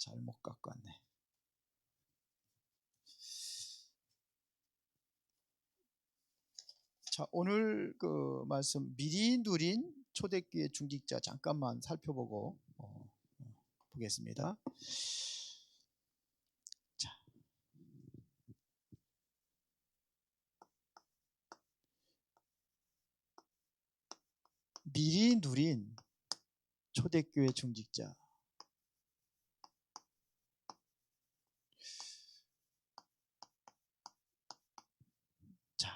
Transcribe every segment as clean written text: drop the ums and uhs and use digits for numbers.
잘못 갖고 왔네. 자, 오늘 그 말씀 미리 누린 초대교회 중직자 잠깐만 살펴보고 보겠습니다. 자, 미리 누린 초대교회 중직자. 자,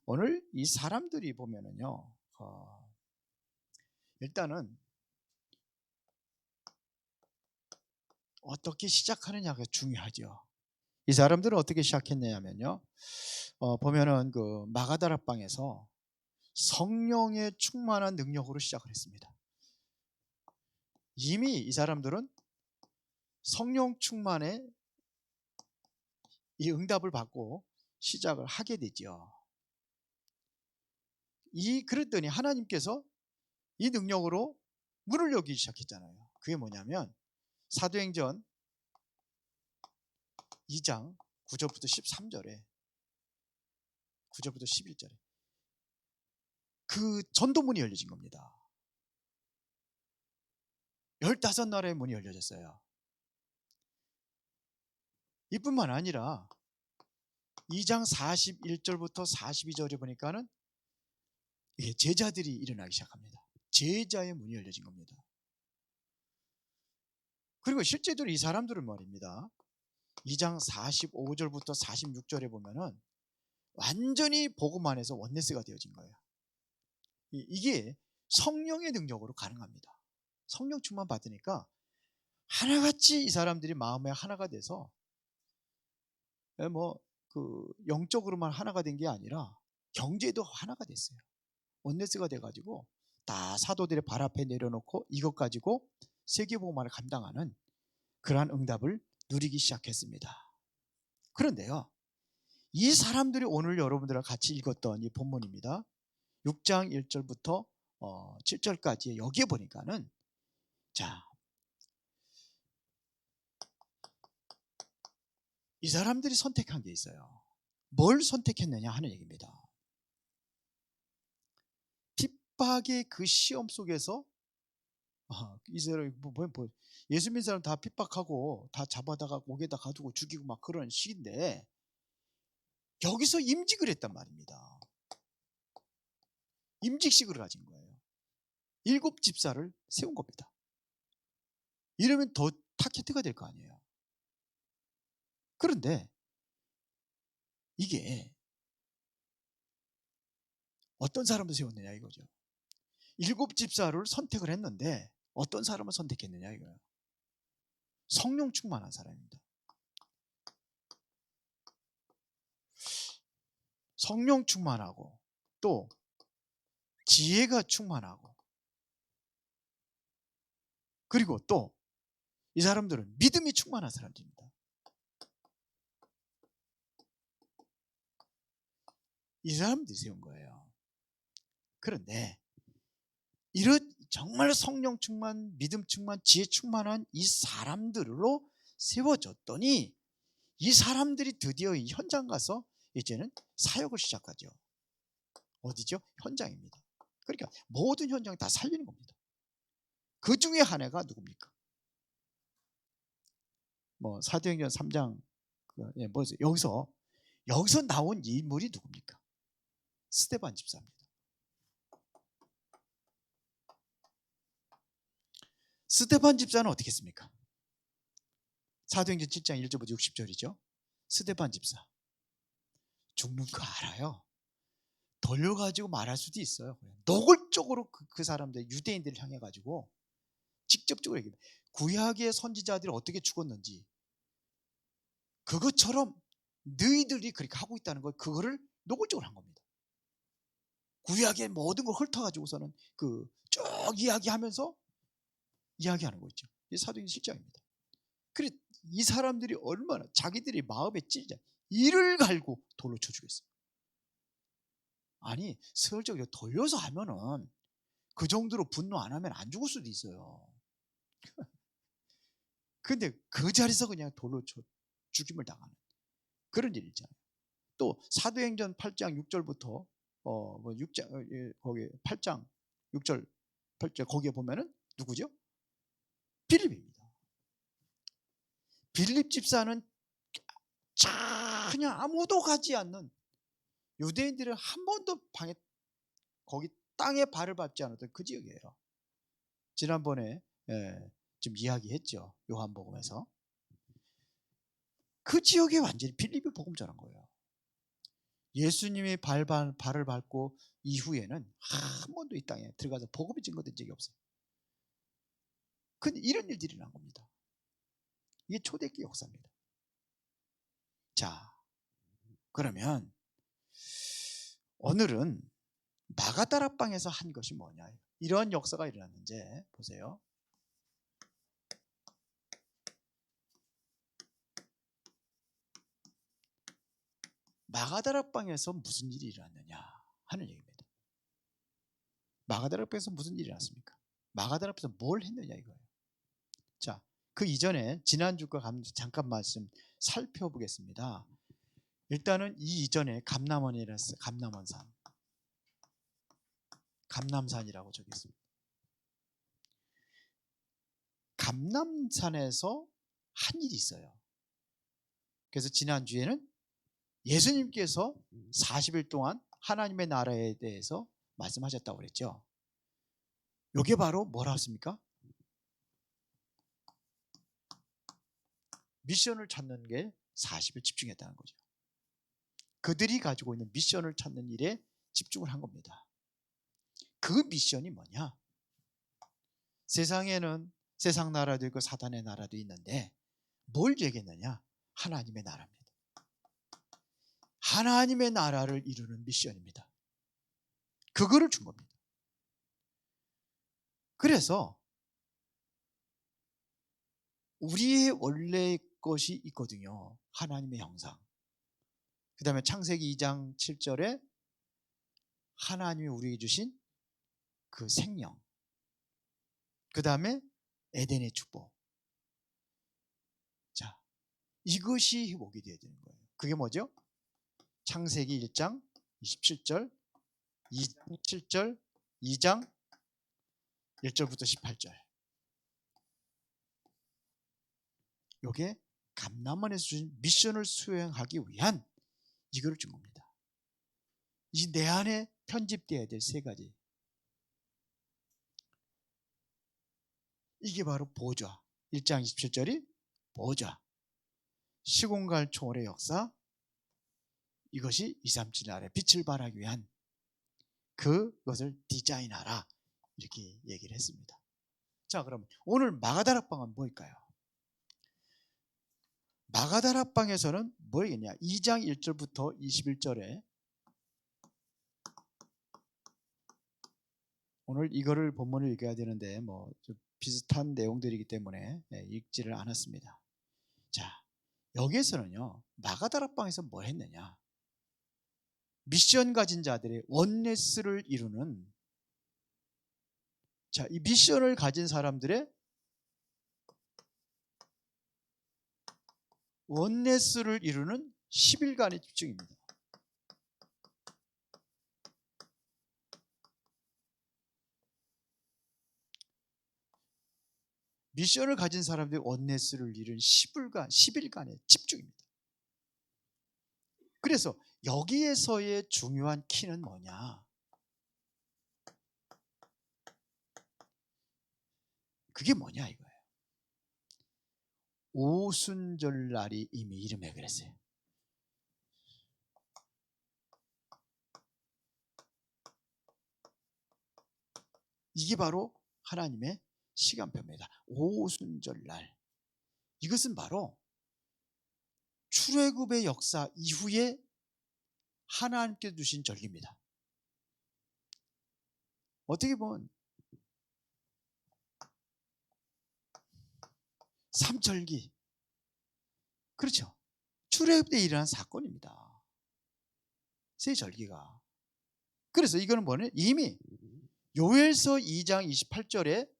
오늘 이 사람들이 보면은요, 일단은 어떻게 시작하느냐가 중요하죠. 이 사람들은 어떻게 시작했냐면요, 보면은 그 마가다락방에서 성령의 충만한 능력으로 시작을 했습니다. 이미 이 사람들은 성령 충만에 이 응답을 받고 시작을 하게 되죠. 그랬더니 하나님께서 이 능력으로 문을 열기 시작했잖아요. 그게 뭐냐면 사도행전 2장 9절부터 13절에 9절부터 11절에 그 전도문이 열려진 겁니다. 15나라의 문이 열려졌어요. 이뿐만 아니라 2장 41절부터 42절에 보니까는 제자들이 일어나기 시작합니다. 제자의 문이 열려진 겁니다. 그리고 실제로 이 사람들은 말입니다, 2장 45절부터 46절에 보면은 완전히 복음 안에서 원네스가 되어진 거예요. 이게 성령의 능력으로 가능합니다. 성령 충만 받으니까 하나같이 이 사람들이 마음에 하나가 돼서 그 영적으로만 하나가 된 게 아니라 경제도 하나가 됐어요. 원네스가 돼가지고 다 사도들의 발 앞에 내려놓고 이것 가지고 세계복음화를 감당하는 그러한 응답을 누리기 시작했습니다. 그런데요, 이 사람들이 오늘 여러분들과 같이 읽었던 이 본문입니다. 6장 1절부터 7절까지 여기에 보니까는, 자, 이 사람들이 선택한 게 있어요. 뭘 선택했느냐 하는 얘기입니다. 핍박의 그 시험 속에서 이 사람 예수 믿는 사람 다 핍박하고 다 잡아다가 목에다 가두고 죽이고 막 그런 시기인데 여기서 임직을 했단 말입니다. 임직식을 가진 거예요. 7 집사를 세운 겁니다. 이러면 더 타겟가 될 거 아니에요. 그런데 이게 어떤 사람을 세웠느냐 이거죠. 7 집사를 선택을 했는데 어떤 사람을 선택했느냐 이거예요. 성령 충만한 사람입니다. 성령 충만하고 또 지혜가 충만하고 그리고 또 이 사람들은 믿음이 충만한 사람들입니다. 이 사람들이 세운 거예요. 그런데 이런 정말 성령 충만, 믿음 충만, 지혜 충만한 이 사람들로 세워졌더니 이 사람들이 드디어 이 현장 가서 이제는 사역을 시작하죠. 어디죠? 현장입니다. 그러니까 모든 현장을 다 살리는 겁니다. 그 중에 한 해가 누굽니까? 사도행전 3장 여기서 나온 인물이 누굽니까? 스데반 집사입니다. 스데반 집사는 어떻게 했습니까? 사도행전 7장 1절부터 60절이죠. 스데반 집사 죽는 거 알아요. 돌려가지고 말할 수도 있어요. 노골적으로 그 사람들 유대인들을 향해 가지고 직접적으로 얘기합니다. 구약의 선지자들이 어떻게 죽었는지 그것처럼 너희들이 그렇게 하고 있다는 걸 그거를 노골적으로 한 겁니다. 구약의 모든 걸 훑어가지고서는 쭉 이야기하면서 이야기하는 거 있죠. 이게 사도행전 7장입니다. 그래 이 사람들이 얼마나 자기들이 마음에 찔자 이를 갈고 돌로 쳐 죽였어요. 아니 서울적으로 돌려서 하면은 그 정도로 분노 안 하면 안 죽을 수도 있어요. 근데 그 자리에서 그냥 돌로 죽임을 당하는 그런 일이 있잖아요. 또 사도행전 8장 6절부터 뭐 6장 거기 8장 6절 8절 거기에 보면은 누구죠? 빌립입니다. 빌립 집사는 전혀 아무도 가지 않는 유대인들은 한 번도 거기 땅에 발을 밟지 않았던 그 지역이에요. 지난번에 좀 이야기했죠. 요한복음에서. 그 지역에 완전히 빌립이 복음 전한 거예요. 예수님이 발을 밟고 이후에는 한 번도 이 땅에 들어가서 복음이 증거된 적이 없어요. 근데 이런 일들이 난 겁니다. 이게 초대기 역사입니다. 자, 그러면 오늘은 마가다락방에서 한 것이 뭐냐, 이런 역사가 일어났는지 보세요. 마가다락방에서 무슨 일이 일어났느냐 하는 얘기입니다. 마가다락방에서 무슨 일이 일어났습니까? 마가다락방에서 뭘 했느냐 이거예요. 자, 그 이전에 지난주과 잠깐 말씀 살펴보겠습니다. 일단은 이 이전에 감남원이라서 감남원산, 감남산이라고 적혀 있습니다. 감남산에서 한 일이 있어요. 그래서 지난주에는 예수님께서 40일 동안 하나님의 나라에 대해서 말씀하셨다고 그랬죠. 이게 바로 뭐라 했습니까? 미션을 찾는 게 40일 집중했다는 거죠. 그들이 가지고 있는 미션을 찾는 일에 집중을 한 겁니다. 그 미션이 뭐냐? 세상에는 세상 나라도 있고 사단의 나라도 있는데 뭘 얘기했느냐? 하나님의 나라입니다. 하나님의 나라를 이루는 미션입니다. 그거를 준 겁니다. 그래서 우리의 원래 것이 있거든요. 하나님의 형상. 그 다음에 창세기 2장 7절에 하나님이 우리에게 주신 그 생명, 그 다음에 에덴의 축복. 자, 이것이 회복이 되어야 되는 거예요. 그게 뭐죠? 창세기 1장 27절, 2장 7절, 2장 1절부터 18절. 이게 감람원에서 주신 미션을 수행하기 위한 이거를 준 겁니다. 이 내 안에 편집되어야 될 세 가지. 이게 바로 보좌. 1장 27절이 보좌. 시공갈 초월의 역사. 이것이 237 아래 빛을 발하기 위한 그것을 디자인하라. 이렇게 얘기를 했습니다. 자, 그럼 오늘 마가다락방은 뭘까요? 마가다락방에서는 뭐겠냐? 2장 1절부터 21절에 오늘 이거를 본문을 읽어야 되는데 뭐 좀 비슷한 내용들이기 때문에 읽지를 않았습니다. 자, 여기에서는요, 마가다락방에서 뭘 했느냐? 미션 가진 자들의 원네스를 이루는, 자, 이 미션을 가진 사람들의 원네스를 이루는 10일간의 집중입니다. 미션을 가진 사람들의 원네스를 이루는 10일간의 집중입니다. 그래서 여기에서의 중요한 키는 뭐냐? 그게 뭐냐 이거예요. 오순절날이 이미 이름에 그랬어요. 이게 바로 하나님의 시간표입니다. 오순절날. 이것은 바로 출애굽의 역사 이후에 하나님께 주신 절기입니다. 어떻게 보면 삼절기, 그렇죠? 출애굽 때 일어난 사건입니다. 세 절기가. 그래서 이거는 뭐냐? 이미 요엘서 2장 28절에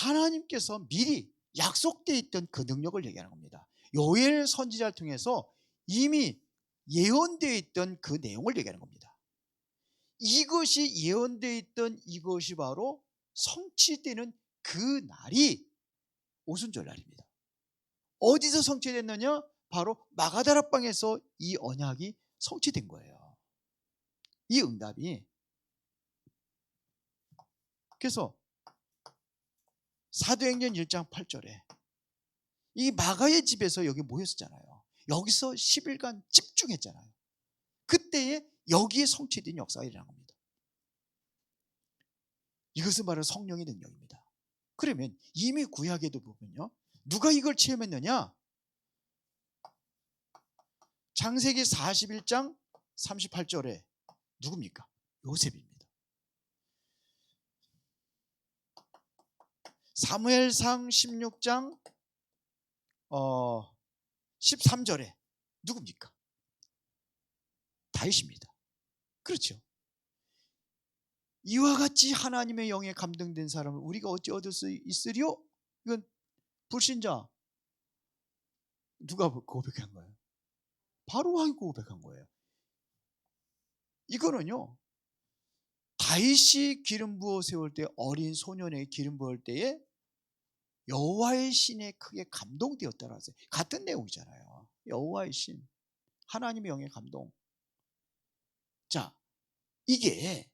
하나님께서 미리 약속되어 있던 그 능력을 얘기하는 겁니다. 요엘 선지자를 통해서 이미 예언되어 있던 그 내용을 얘기하는 겁니다. 이것이 예언되어 있던 이것이 바로 성취되는 그 날이 오순절 날입니다. 어디서 성취됐느냐? 바로 마가다락방에서 이 언약이 성취된 거예요. 이 응답이. 그래서 사도행전 1장 8절에 이 마가의 집에서 여기 모였었잖아요. 여기서 10일간 집중했잖아요. 그때에 여기에 성취된 역사가 일어난 겁니다. 이것은 바로 성령의 능력입니다. 그러면 이미 구약에도 보면요, 누가 이걸 체험했느냐? 창세기 41장 38절에 누굽니까? 요셉입니다. 사무엘상 16장 13절에 누굽니까? 다윗입니다. 그렇죠. 이와 같이 하나님의 영에 감동된 사람을 우리가 어찌 얻을 수 있으리요? 이건 불신자 누가 고백한 거예요? 바로 왕이 고백한 거예요. 이거는요, 다윗이 기름 부어 세울 때, 어린 소년에게 기름 부을 때에 여호와의 신에 크게 감동되었다라고 했어요. 같은 내용이잖아요. 여호와의 신, 하나님의 영의 감동. 자, 이게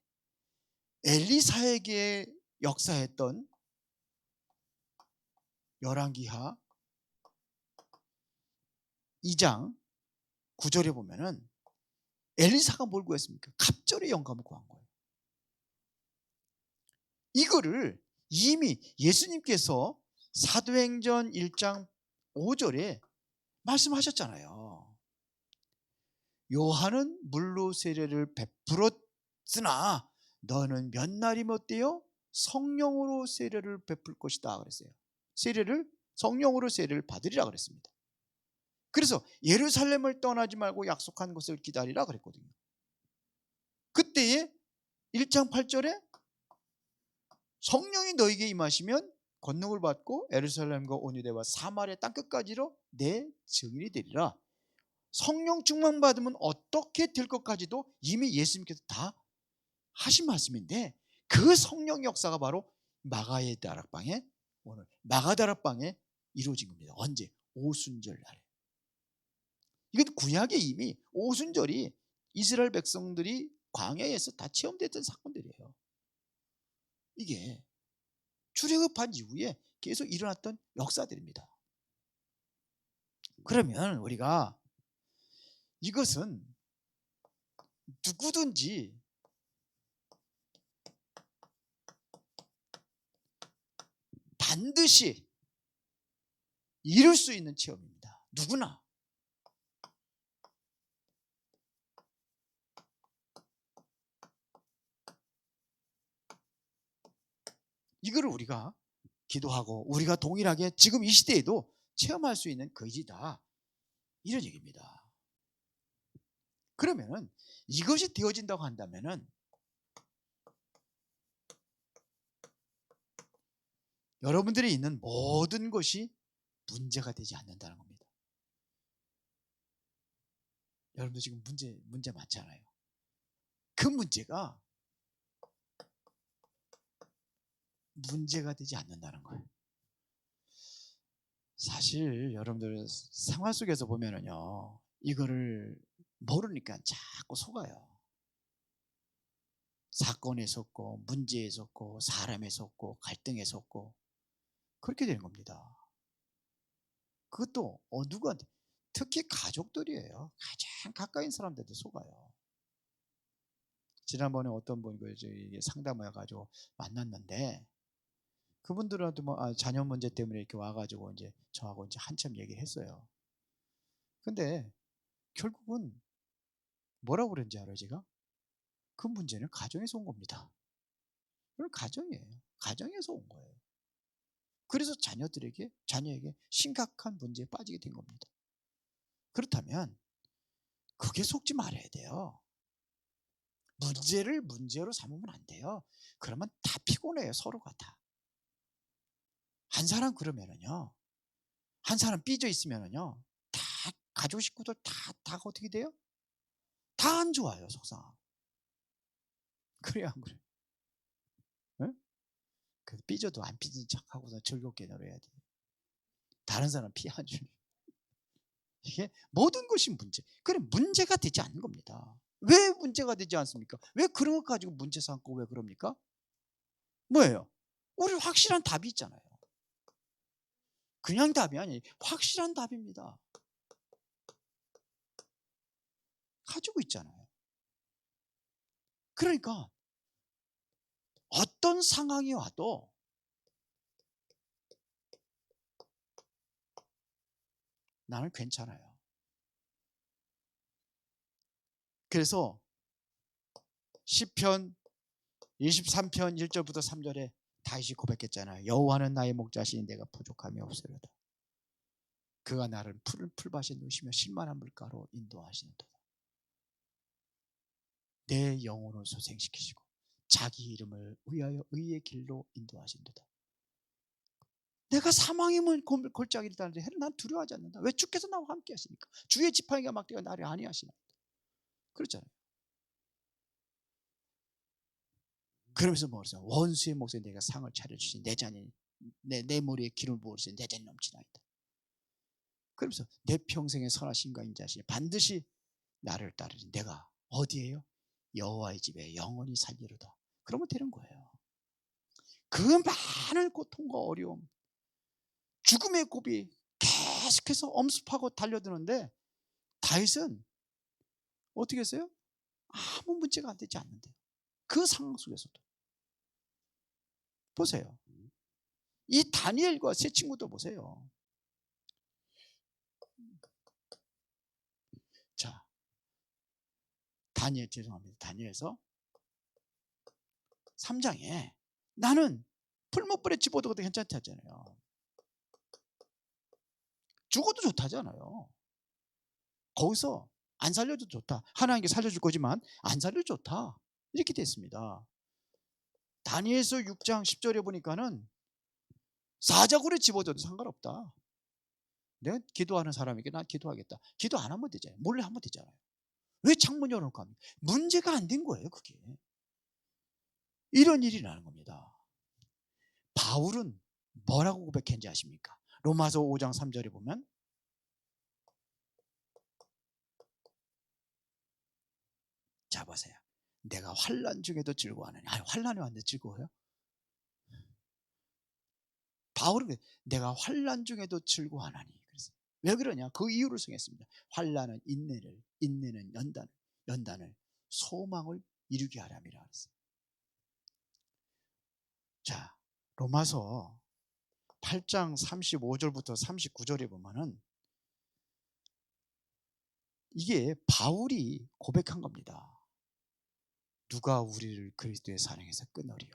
엘리사에게 역사했던 열왕기하 2장 9절에 보면은 엘리사가 뭘 구했습니까? 갑절의 영감을 구한 거예요. 이거를 이미 예수님께서 사도행전 1장 5절에 말씀하셨잖아요. 요한은 물로 세례를 베풀었으나 너는 몇 날이면 어때요? 성령으로 세례를 베풀 것이다 그랬어요. 성령으로 세례를 받으리라 그랬습니다. 그래서 예루살렘을 떠나지 말고 약속한 것을 기다리라 그랬거든요. 그때에 1장 8절에 성령이 너에게 임하시면 권능을 받고 예루살렘과 온 유대와 사마리아 땅끝까지로 내 증인이 되리라. 성령 충만 받으면 어떻게 될 것까지도 이미 예수님께서 다 하신 말씀인데, 그 성령 역사가 바로 마가의 다락방에, 오늘 마가다락방에 이루어진 겁니다. 언제? 오순절 날에. 이건 구약에 이미 오순절이 이스라엘 백성들이 광야에서 다 체험됐던 사건들이에요. 이게 출애굽한 이후에 계속 일어났던 역사들입니다. 그러면 우리가 이것은 누구든지 반드시 이룰 수 있는 체험입니다. 누구나. 이거를 우리가 기도하고 우리가 동일하게 지금 이 시대에도 체험할 수 있는 거지다, 이런 얘기입니다. 그러면은 이것이 되어진다고 한다면은 여러분들이 있는 모든 것이 문제가 되지 않는다는 겁니다. 여러분들 지금 문제 많잖아요. 그 문제가 문제가 되지 않는다는 거예요. 사실 여러분들 생활 속에서 보면은요, 이거를 모르니까 자꾸 속아요. 사건에 속고, 문제에 속고, 사람에 속고, 갈등에 속고, 그렇게 되는 겁니다. 그것도 누구한테? 특히 가족들이에요. 가장 가까이 있는 사람들한테 속아요. 지난번에 어떤 분이 상담을 해가지고 만났는데, 그분들한테 자녀 문제 때문에 이렇게 와가지고 이제 저하고 이제 한참 얘기를 했어요. 근데 결국은 뭐라고 그랬는지 알아요, 제가? 그 문제는 가정에서 온 겁니다. 그건 가정이에요. 가정에서 온 거예요. 그래서 자녀에게 심각한 문제에 빠지게 된 겁니다. 그렇다면 그게 속지 말아야 돼요. 문제를 문제로 삼으면 안 돼요. 그러면 다 피곤해요, 서로가 다. 한 사람 그러면은요, 한 사람 삐져 있으면은요, 다 가족 식구들 다 어떻게 돼요? 다 안 좋아요, 속상. 그래요, 안 그래요? 예? 그래서 삐져도 안 삐진 척하고서 즐겁게 놀아야 돼. 다른 사람 피해 안 주니. 이게 모든 것이 문제. 그래, 문제가 되지 않는 겁니다. 왜 문제가 되지 않습니까? 왜 그런 것 가지고 문제 삼고 왜 그럽니까? 뭐예요? 우리 확실한 답이 있잖아요. 그냥 답이 아니, 확실한 답입니다. 가지고 있잖아요. 그러니까 어떤 상황이 와도 나는 괜찮아요. 그래서 시편 23편 1절부터 3절에 다윗이 고백했잖아요. 여호와는 나의 목자시니 내가 부족함이 없으리로다. 그가 나를 푸른 풀밭에 누시며 실만한 물가로 인도하시는도다. 내 영혼을 소생시키시고 자기 이름을 위하여 의의 길로 인도하신도다. 내가 사망의 골짜기를 따르는데 난 두려워하지 않는다. 왜? 주께서 나와 함께 하시니까. 주의 지팡이가 막대가 나를 안위하시나. 그렇잖아요. 그러면서 뭐랬어요? 원수의 목에 내가 상을 차려주시니 내 잔이 내 머리에 기름을 부으시니 내 잔이 넘치나이다. 그러면서 내 평생의 선하심과 인자하시니 반드시 나를 따르니 내가 어디에요? 여호와의 집에 영원히 살리로다. 그러면 되는 거예요. 그 많은 고통과 어려움, 죽음의 고비 계속해서 엄습하고 달려드는데 다윗은 어떻게 했어요? 아무 문제가 안 되지 않는데 그 상황 속에서도 보세요. 이 다니엘과 세 친구도 보세요. 자, 죄송합니다. 다니엘서 3장에 나는 풀무불에 집어넣어도 괜찮다 하잖아요. 죽어도 좋다잖아요. 거기서 안 살려도 좋다. 하나님께 살려줄 거지만 안 살려도 좋다. 이렇게 됐습니다. 다니엘서 6장 10절에 보니까는 사자굴에 집어넣어도 상관없다. 내가 기도하는 사람에게 난 기도하겠다. 기도 안 하면 되잖아요. 몰래 하면 되잖아요. 왜 창문 열어놓고 합니까? 문제가 안 된 거예요, 그게. 이런 일이 나는 겁니다. 바울은 뭐라고 고백했는지 아십니까? 로마서 5장 3절에 보면 자 보세요. 내가 환난 중에도 즐거워하느니. 아니, 환난이 왔는데 즐거워요? 바울은 내가 환난 중에도 즐거워하나니. 그래서 왜 그러냐? 그 이유를 정했습니다. 환난은 인내를, 인내는 연단을, 연단을 소망을 이루게 하람이라 그랬어요. 자, 로마서 8장 35절부터 39절에 보면은 이게 바울이 고백한 겁니다. 누가 우리를 그리스도의 사랑에서 끊으리요?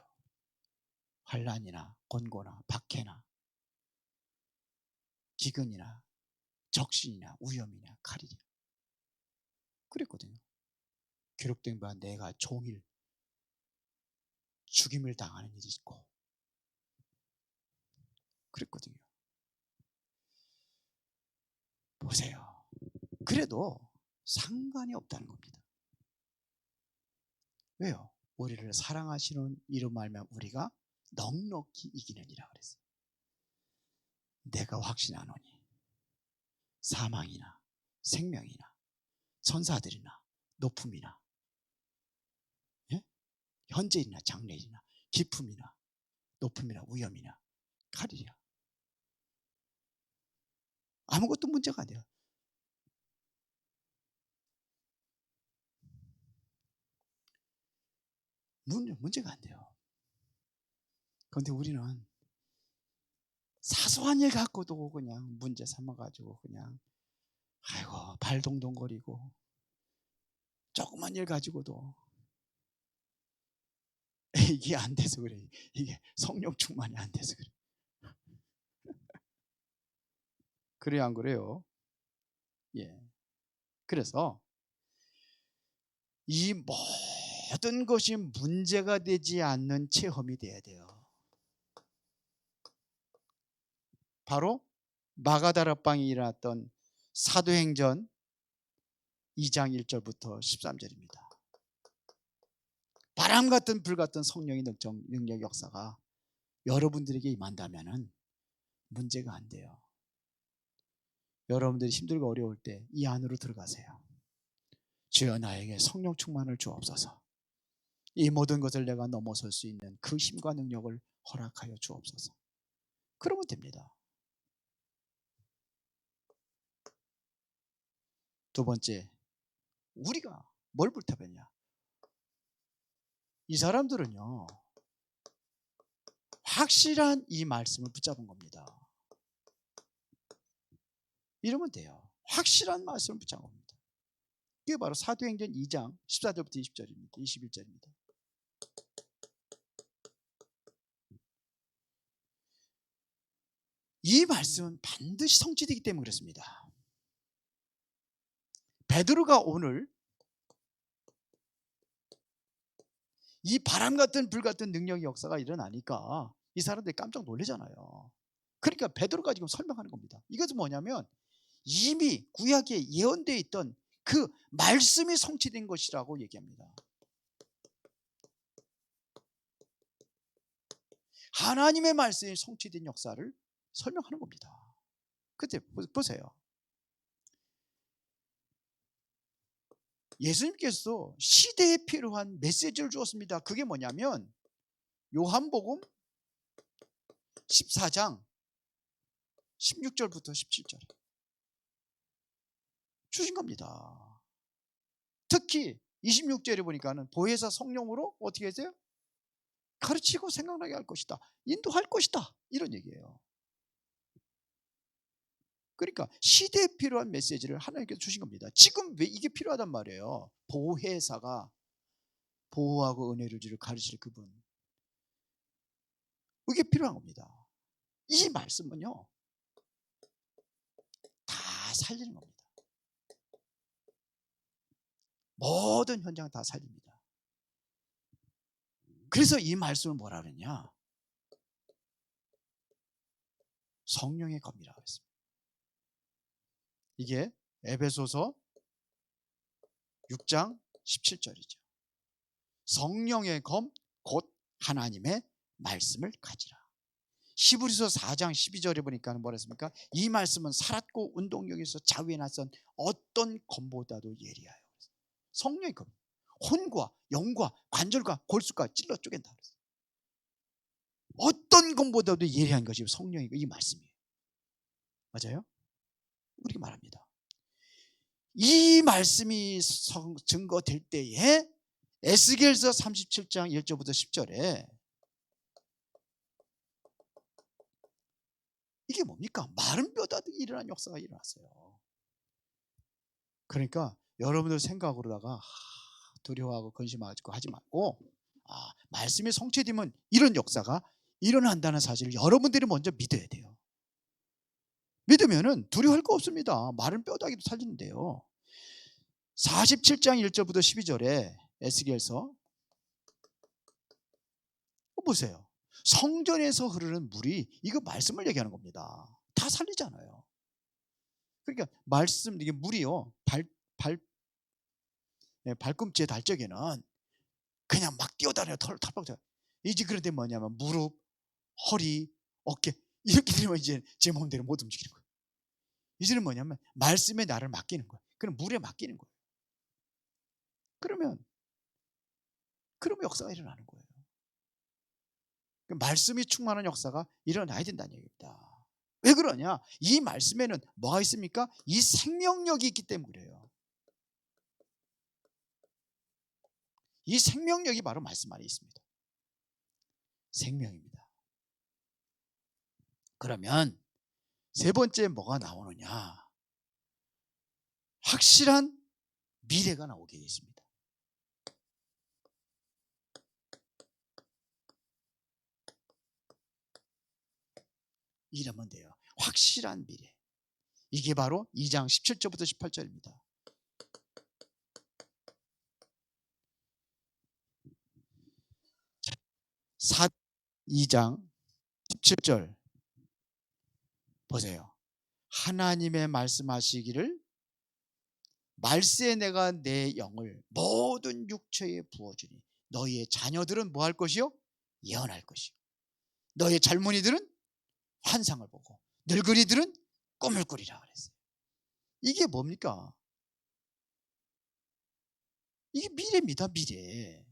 환난이나 권고나 박해나 기근이나 적신이나 위험이나 칼이냐. 그랬거든요. 기록된 바 내가 종일 죽임을 당하는 일이 있고 그랬거든요. 보세요. 그래도 상관이 없다는 겁니다. 왜요? 우리를 사랑하시는 이로 말하면 우리가 넉넉히 이기느니라 그랬어요. 내가 확신하노니 사망이나 생명이나 천사들이나 높음이나 예? 현재이나 장래이나 기품이나 높음이나 위험이나 칼이랴. 아무것도 문제가 안 돼요. 문제가 안 돼요. 그런데 우리는 사소한 일 갖고도 그냥 문제 삼아가지고 그냥 아이고 발동동거리고 조그만 일 가지고도 이게 안 돼서 그래. 이게 성령 충만이 안 돼서 그래. 그래요, 안 그래요? 예. 그래서 이 모든 것이 문제가 되지 않는 체험이 돼야 돼요. 바로 마가다락방이 일어났던 사도행전 2장 1절부터 13절입니다. 바람 같은 불 같은 성령의 능력 역사가 여러분들에게 임한다면 문제가 안 돼요. 여러분들이 힘들고 어려울 때 이 안으로 들어가세요. 주여 나에게 성령 충만을 주옵소서. 이 모든 것을 내가 넘어설 수 있는 그 힘과 능력을 허락하여 주옵소서. 그러면 됩니다. 두 번째, 우리가 뭘 불태웠냐? 이 사람들은요, 확실한 이 말씀을 붙잡은 겁니다. 이러면 돼요. 확실한 말씀을 붙잡은 겁니다. 이게 바로 사도행전 2장 14절부터 20절입니다. 21절입니다. 이 말씀은 반드시 성취되기 때문에 그렇습니다. 베드로가 오늘 이 바람 같은 불 같은 능력의 역사가 일어나니까 이 사람들이 깜짝 놀라잖아요. 그러니까 베드로가 지금 설명하는 겁니다. 이것은 뭐냐면 이미 구약에 예언되어 있던 그 말씀이 성취된 것이라고 얘기합니다. 하나님의 말씀이 성취된 역사를 설명하는 겁니다. 그때 보세요. 예수님께서 시대에 필요한 메시지를 주었습니다. 그게 뭐냐면 요한복음 14장 16절부터 17절 주신 겁니다. 특히 26절에 보니까는 보혜사 성령으로 어떻게 했어요? 가르치고 생각나게 할 것이다. 인도할 것이다. 이런 얘기예요. 그러니까 시대에 필요한 메시지를 하나님께서 주신 겁니다. 지금 왜 이게 필요하단 말이에요. 보혜사가 보호하고 은혜를 주를 가르칠 그분. 이게 필요한 겁니다. 이 말씀은요, 다 살리는 겁니다. 모든 현장을 다 살립니다. 그래서 이 말씀을 뭐라 그러냐? 성령의 검이라고 했습니다. 이게 에베소서 6장 17절이죠. 성령의 검 곧 하나님의 말씀을 가지라. 히브리서 4장 12절에 보니까 뭐라 했습니까? 이 말씀은 살았고 운동력에서 자위에 나선 어떤 검보다도 예리하여. 성령의 검, 혼과 영과 관절과 골수가 찔러 쪼갠다. 어떤 검보다도 예리한 것이 성령의 이 말씀이에요. 맞아요? 우리가 말합니다. 이 말씀이 증거될 때에 에스겔서 37장 1절부터 10절에 이게 뭡니까? 마른 뼈다귀 일어난 역사가 일어났어요. 그러니까 여러분들 생각으로다가 두려워하고 근심하고 하지 말고 말씀이 성취되면 이런 역사가 일어난다는 사실을 여러분들이 먼저 믿어야 돼요. 믿으면은 두려워할 거 없습니다. 마른 뼈다귀도 살리는데요. 47장 1절부터 12절에 에스겔서 보세요. 성전에서 흐르는 물이 이거 말씀을 얘기하는 겁니다. 다 살리잖아요. 그러니까 말씀 이게 물이요 발꿈치에 닿을 적에는 그냥 막 뛰어다녀요. 털박져. 이제 그런데 뭐냐면 무릎, 허리, 어깨 이렇게 되면 이제 제 마음대로 못 움직이는 거예요. 이제는 뭐냐면 말씀에 나를 맡기는 거예요. 그럼 물에 맡기는 거예요. 그러면 역사가 일어나는 거예요. 말씀이 충만한 역사가 일어나야 된다는 얘기입니다. 왜 그러냐? 이 말씀에는 뭐가 있습니까? 이 생명력이 있기 때문에 그래요. 이 생명력이 바로 말씀 안에 있습니다. 생명입니다. 그러면 세 번째 뭐가 나오느냐? 확실한 미래가 나오게 되어 있습니다. 이러면 돼요. 확실한 미래. 이게 바로 2장 17절부터 18절입니다. 2장 17절 보세요. 하나님의 말씀하시기를 말세에 내가 내 영을 모든 육체에 부어주니 너희의 자녀들은 뭐 할 것이요? 예언할 것이요. 너희의 젊은이들은 환상을 보고 늙은이들은 꿈을 꾸리라 그랬어요. 이게 뭡니까? 이게 미래입니다. 미래.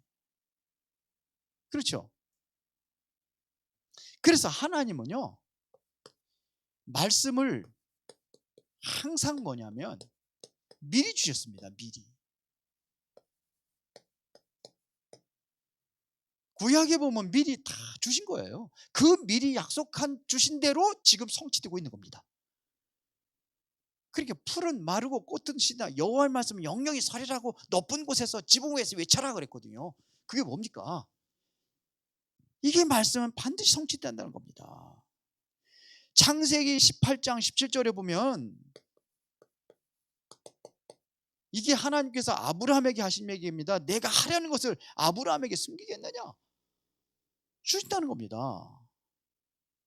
그렇죠? 그래서 하나님은요, 말씀을 항상 뭐냐면 미리 주셨습니다. 미리. 구약에 보면 미리 다 주신 거예요. 그 미리 약속한 주신 대로 지금 성취되고 있는 겁니다. 그러니까 풀은 마르고 꽃은 시다 여호와의 말씀은 영영이 서리라고 높은 곳에서 지붕 위에서 외쳐라 그랬거든요. 그게 뭡니까? 이게 말씀은 반드시 성취된다는 겁니다. 창세기 18장 17절에 보면 이게 하나님께서 아브라함에게 하신 얘기입니다. 내가 하려는 것을 아브라함에게 숨기겠느냐? 주신다는 겁니다.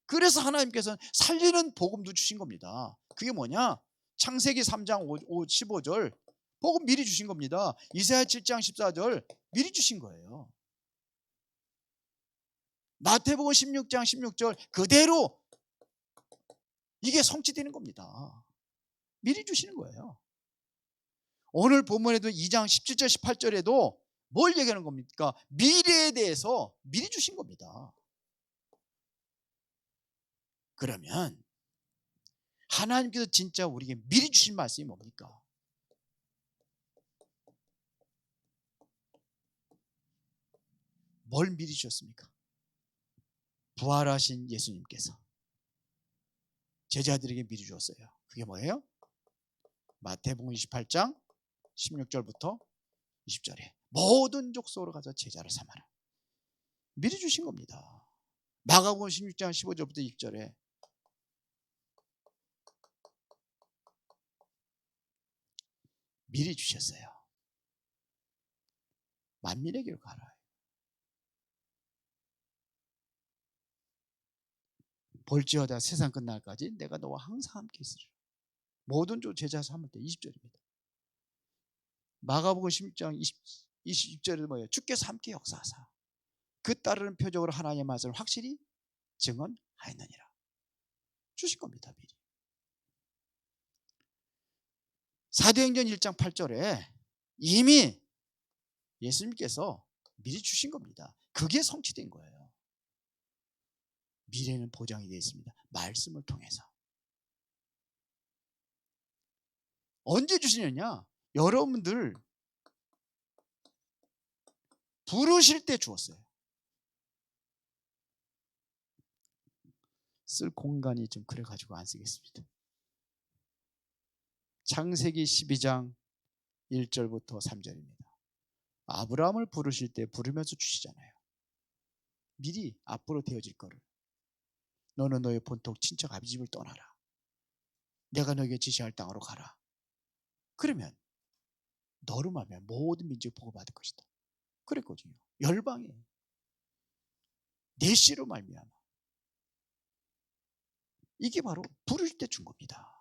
그래서 하나님께서는 살리는 복음도 주신 겁니다. 그게 뭐냐? 창세기 3장 15절 복음 미리 주신 겁니다. 이사야 7장 14절 미리 주신 거예요. 마태복음 16장 16절 그대로 이게 성취되는 겁니다. 미리 주시는 거예요. 오늘 본문에도 2장 17절 18절에도 뭘 얘기하는 겁니까? 미래에 대해서 미리 주신 겁니다. 그러면 하나님께서 진짜 우리에게 미리 주신 말씀이 뭡니까? 뭘 미리 주셨습니까? 부활하신 예수님께서 제자들에게 미리 주었어요. 그게 뭐예요? 마태복음 28장 16절부터 20절에 모든 족속으로 가서 제자를 삼아라. 미리 주신 겁니다. 마가복음 16장 15절부터 20절에 미리 주셨어요. 만민에게로 가라. 볼지어다 세상 끝날까지 내가 너와 항상 함께 있으리라. 모든 족 제자 삼을 때 20절입니다. 마가복음 16장 20절에도 뭐예요? 주께서 함께 역사하사 그 따르는 표적으로 하나님의 말씀을 확실히 증언하였느니라. 주신 겁니다. 미리. 사도행전 1장 8절에 이미 예수님께서 미리 주신 겁니다. 그게 성취된 거예요. 미래는 보장이 되어 있습니다. 말씀을 통해서. 언제 주시느냐? 여러분들 부르실 때 주었어요. 쓸 공간이 좀 그래가지고 안 쓰겠습니다. 창세기 12장 1절부터 3절입니다. 아브라함을 부르실 때 부르면서 주시잖아요. 미리 앞으로 되어질 거를. 너는 너의 본토 친척 아비 집을 떠나라. 내가 너에게 지시할 땅으로 가라. 그러면 너로 말미암아 모든 민족이 복을 받을 것이다. 그랬거든요. 열방에 내 씨로 말미암아. 이게 바로 부를 때 준 겁니다.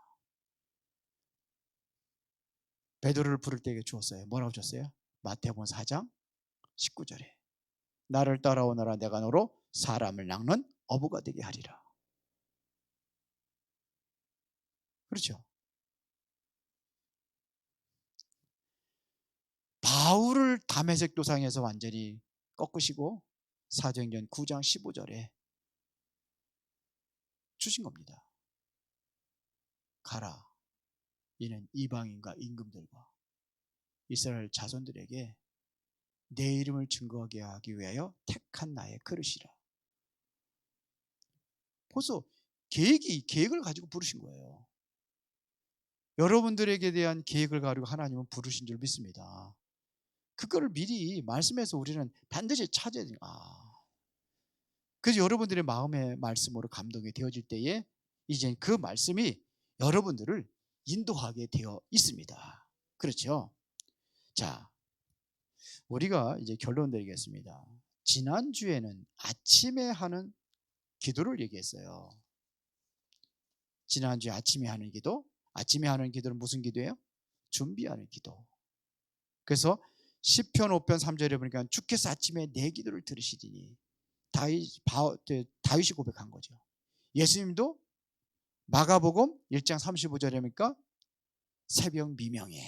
베드로를 부를 때에 주었어요. 뭐라고 줬어요? 마태복음 4장 19절에 나를 따라오너라 내가 너로 사람을 낚는 어부가 되게 하리라. 그렇죠. 바울을 다메섹 도상에서 완전히 꺾으시고 사도행전 9장 15절에 주신 겁니다. 가라. 이는 이방인과 임금들과 이스라엘 자손들에게 내 이름을 증거하게 하기 위하여 택한 나의 그릇이라. 벌써 계획을 가지고 부르신 거예요. 여러분들에게 대한 계획을 가지고 하나님은 부르신 줄 믿습니다. 그거를 미리 말씀해서 우리는 반드시 찾아야 돼요. 그래서 여러분들의 마음의 말씀으로 감동이 되어질 때에 이제 그 말씀이 여러분들을 인도하게 되어 있습니다. 그렇죠? 자, 우리가 이제 결론 드리겠습니다. 지난주에는 아침에 하는 기도를 얘기했어요. 지난주에 아침에 하는 기도, 아침에 하는 기도는 무슨 기도예요? 준비하는 기도. 그래서 시편 5편 3절에 보니까 주께서 아침에 내 기도를 들으시리니 다윗이 고백한 거죠. 예수님도 마가복음 1장 35절에 보니까 새벽 미명에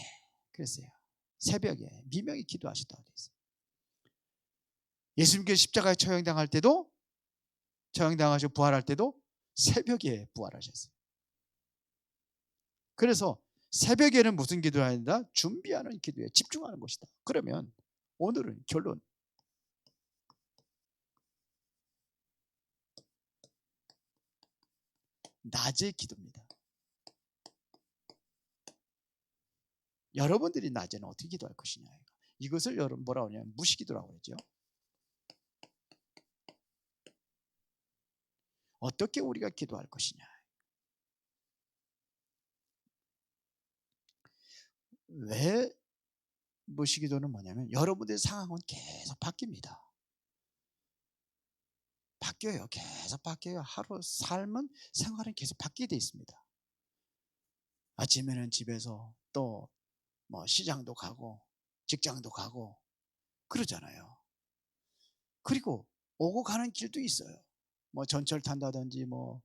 그랬어요. 새벽에 미명에 기도하셨다고 되어 있어요. 예수님께서 십자가에 처형당할 때도, 처형당하시고 부활할 때도 새벽에 부활하셨어요. 그래서 새벽에는 무슨 기도를 해야 된다? 준비하는 기도에 집중하는 것이다. 그러면 오늘은 결론, 낮의 기도입니다. 여러분들이 낮에는 어떻게 기도할 것이냐, 이것을 여러분 뭐라고 하냐면 무시기도라고 그러죠. 어떻게 우리가 기도할 것이냐. 왜 무시기도는 뭐냐면 여러분들의 상황은 계속 바뀝니다. 바뀌어요. 계속 바뀌어요. 하루 삶은, 생활은 계속 바뀌게 돼 있습니다. 아침에는 집에서 또 뭐 시장도 가고 직장도 가고 그러잖아요. 그리고 오고 가는 길도 있어요. 뭐 전철 탄다든지 뭐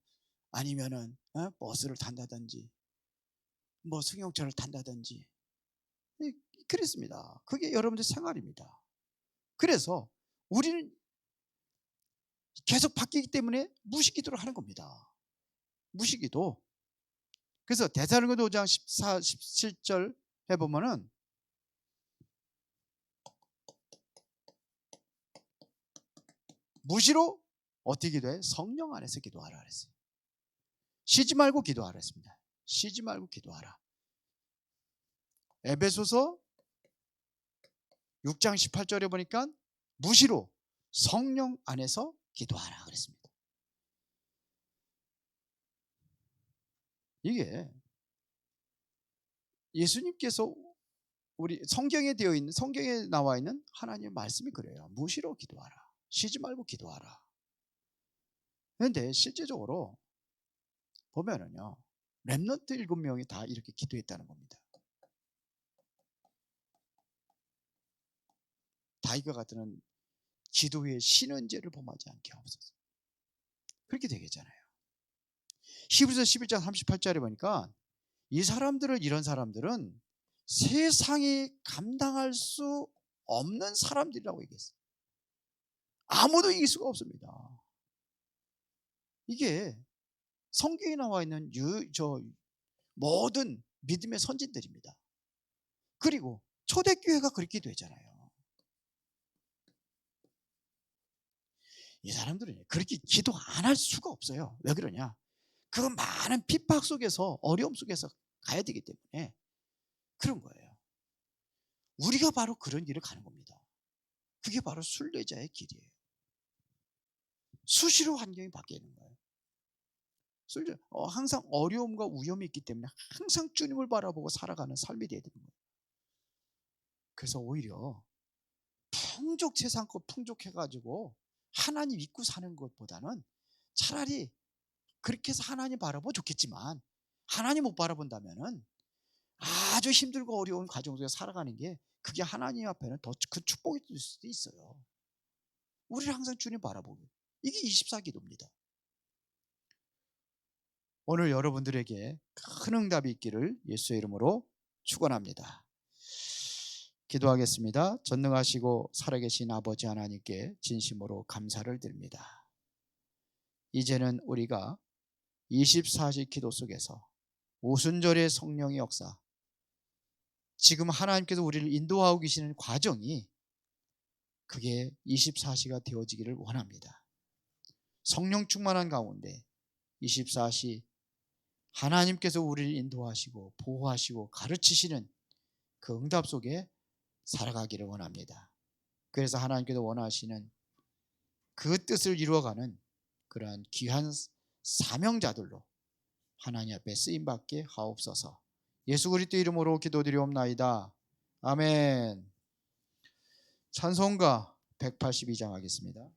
아니면은 버스를 탄다든지 뭐 승용차를 탄다든지 그렇습니다. 그게 여러분들 생활입니다. 그래서 우리는 계속 바뀌기 때문에 무시기도를 하는 겁니다. 무시기도. 그래서 데살로니가서 5장 14, 17절 해보면은 무시로 어떻게 기도해? 성령 안에서 기도하라 그랬어요. 쉬지 말고 기도하라 했습니다. 쉬지 말고 기도하라. 에베소서 6장 18절에 보니까 무시로 성령 안에서 기도하라 그랬습니다. 이게 예수님께서 우리 성경에 되어 있는, 성경에 나와 있는 하나님의 말씀이 그래요. 무시로 기도하라. 쉬지 말고 기도하라. 그런데 실제적으로 보면은요, 렘넌트 7명이 다 이렇게 기도했다는 겁니다. 다윗과 같은 기도에 쉬는 죄를 범하지 않게 하옵소서. 그렇게 되겠잖아요. 히브리서 11장 38절에 보니까 이 사람들을, 이런 사람들은 세상이 감당할 수 없는 사람들이라고 얘기했어요. 아무도 이길 수가 없습니다. 이게 성경에 나와 있는 모든 믿음의 선진들입니다. 그리고 초대교회가 그렇게 되잖아요. 이 사람들은 그렇게 기도 안 할 수가 없어요. 왜 그러냐? 그 많은 핍박 속에서, 어려움 속에서 가야 되기 때문에 그런 거예요. 우리가 바로 그런 길을 가는 겁니다. 그게 바로 순례자의 길이에요. 수시로 환경이 바뀌는 거예요. 항상 어려움과 위험이 있기 때문에 항상 주님을 바라보고 살아가는 삶이 되어야 되는 거예요. 그래서 오히려 세상 것 풍족해가지고 하나님 믿고 사는 것보다는 차라리 그렇게 해서 하나님 바라보면 좋겠지만, 하나님 못 바라본다면은 아주 힘들고 어려운 과정 속에 살아가는 게, 그게 하나님 앞에는 더 큰 축복이 될 수도 있어요. 우리를 항상 주님 바라보고, 이게 24기도입니다. 오늘 여러분들에게 큰 응답이 있기를 예수의 이름으로 축원합니다. 기도하겠습니다. 전능하시고 살아계신 아버지 하나님께 진심으로 감사를 드립니다. 이제는 우리가 24시 기도 속에서 오순절의 성령의 역사, 지금 하나님께서 우리를 인도하고 계시는 과정이, 그게 24시가 되어지기를 원합니다. 성령 충만한 가운데 24시 하나님께서 우리를 인도하시고 보호하시고 가르치시는 그 응답 속에 살아가기를 원합니다. 그래서 하나님께서 원하시는 그 뜻을 이루어가는 그러한 귀한 사명자들로 하나님 앞에 쓰임받게 하옵소서. 예수 그리스도 이름으로 기도드리옵나이다. 아멘. 찬송가 182장 하겠습니다.